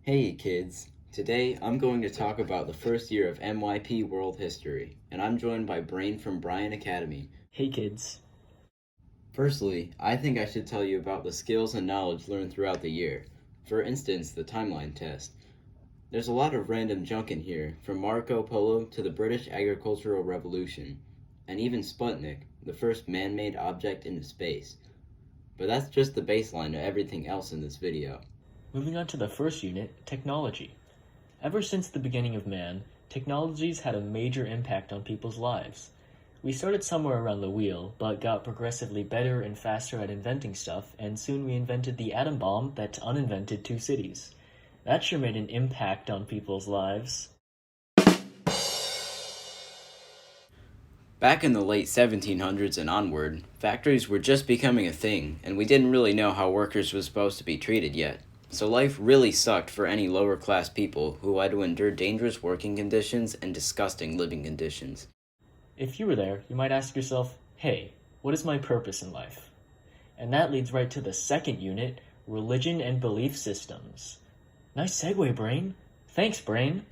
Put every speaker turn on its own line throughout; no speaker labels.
Hey kids, today I'm going to talk about the first year of MYP World History, and I'm joined by Brain from Bryan Academy.
Hey kids.
Firstly, I think I should tell you about the skills and knowledge learned throughout the year. For instance, the timeline test. There's a lot of random junk in here, from Marco Polo to the British Agricultural Revolution, and even Sputnik, the first man-made object into space. But that's just the baseline of everything else in this video.
Moving on to the first unit, technology. Ever since the beginning of man, technologies had a major impact on people's lives. We started somewhere around the wheel, but got progressively better and faster at inventing stuff, and soon we invented the atom bomb that uninvented two cities. That sure made an impact on people's lives.
Back in the late 1700s and onward, factories were just becoming a thing, and we didn't really know how workers were supposed to be treated yet. So life really sucked for any lower class people who had to endure dangerous working conditions and disgusting living conditions.
If you were there, you might ask yourself, hey, what is my purpose in life? And that leads right to the second unit, religion and belief systems. Nice segue, Brain. Thanks, Brain.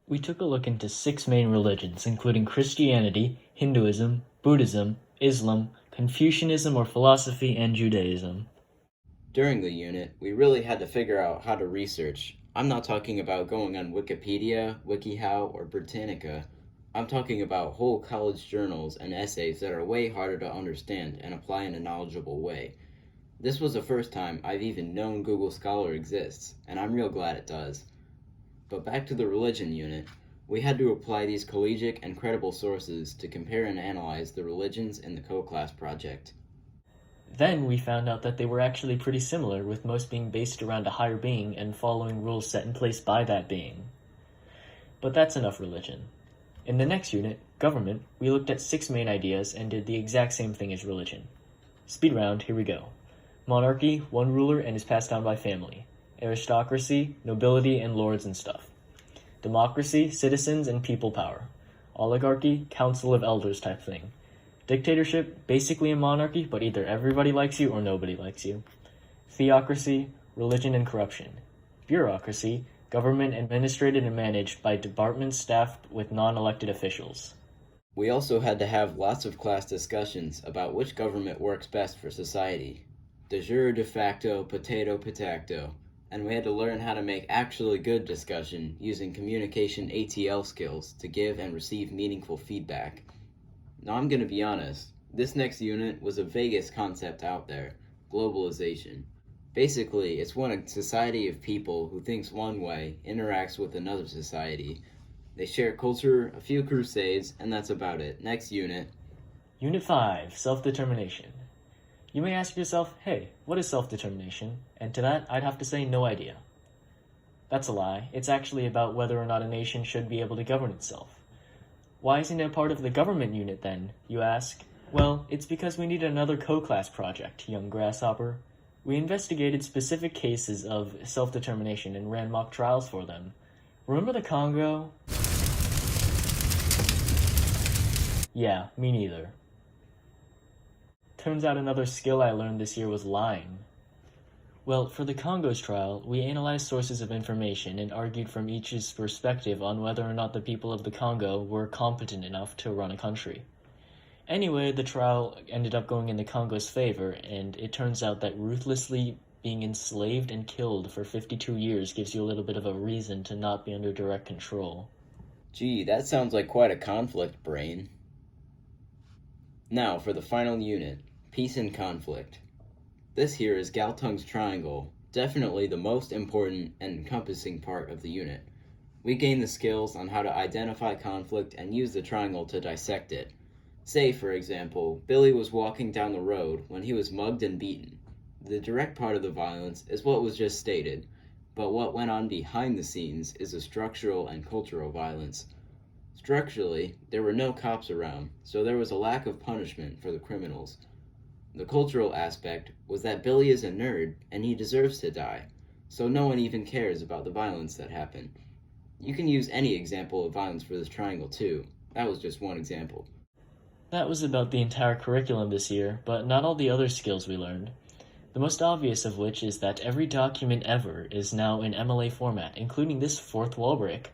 We took a look into 6 main religions, including Christianity, Hinduism, Buddhism, Islam, Confucianism or philosophy, and Judaism.
During the unit, we really had to figure out how to research. I'm not talking about going on Wikipedia, WikiHow, or Britannica. I'm talking about whole college journals and essays that are way harder to understand and apply in a knowledgeable way. This was the first time I've even known Google Scholar exists, and I'm real glad it does. But back to the religion unit, we had to apply these collegiate and credible sources to compare and analyze the religions in the co-class project.
Then we found out that they were actually pretty similar, with most being based around a higher being and following rules set in place by that being. But that's enough religion. In the next unit, government, we looked at 6 main ideas and did the exact same thing as religion. Speed round, here we go. Monarchy, one ruler and is passed down by family. Aristocracy, nobility and lords and stuff. Democracy, citizens and people power. Oligarchy, council of elders type thing. Dictatorship, basically a monarchy, but either everybody likes you or nobody likes you. Theocracy, religion and corruption. Bureaucracy, government administrated and managed by departments staffed with non-elected officials.
We also had to have lots of class discussions about which government works best for society. De jure, de facto, potato, potacto. And we had to learn how to make actually good discussion using communication ATL skills to give and receive meaningful feedback. Now I'm gonna be honest, this next unit was the vaguest concept out there, globalization. Basically, it's when a society of people who thinks one way interacts with another society. They share culture, a few crusades, and that's about it. Next unit.
Unit 5, self-determination. You may ask yourself, hey, what is self-determination? And to that, I'd have to say no idea. That's a lie. It's actually about whether or not a nation should be able to govern itself. Why isn't it part of the government unit then, you ask? Well, it's because we need another co-class project, young grasshopper. We investigated specific cases of self-determination and ran mock trials for them. Remember the Congo? Yeah, me neither. Turns out another skill I learned this year was lying. Well, for the Congo's trial, we analyzed sources of information and argued from each's perspective on whether or not the people of the Congo were competent enough to run a country. Anyway, the trial ended up going in the Congo's favor, and it turns out that ruthlessly being enslaved and killed for 52 years gives you a little bit of a reason to not be under direct control.
Gee, that sounds like quite a conflict, Brain. Now for the final unit, peace and conflict. This here is Galtung's triangle, definitely the most important and encompassing part of the unit. We gain the skills on how to identify conflict and use the triangle to dissect it. Say, for example, Billy was walking down the road when he was mugged and beaten. The direct part of the violence is what was just stated, but what went on behind the scenes is the structural and cultural violence. Structurally, there were no cops around, so there was a lack of punishment for the criminals. The cultural aspect was that Billy is a nerd and he deserves to die, so no one even cares about the violence that happened. You can use any example of violence for this triangle too. That was just one example.
That was about the entire curriculum this year, but not all the other skills we learned. The most obvious of which is that every document ever is now in MLA format, including this fourth wall break.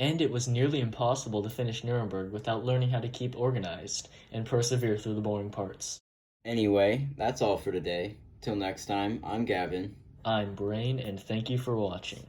And it was nearly impossible to finish Nuremberg without learning how to keep organized and persevere through the boring parts.
Anyway, that's all for today. Till next time, I'm Gavin.
I'm Brain, and thank you for watching.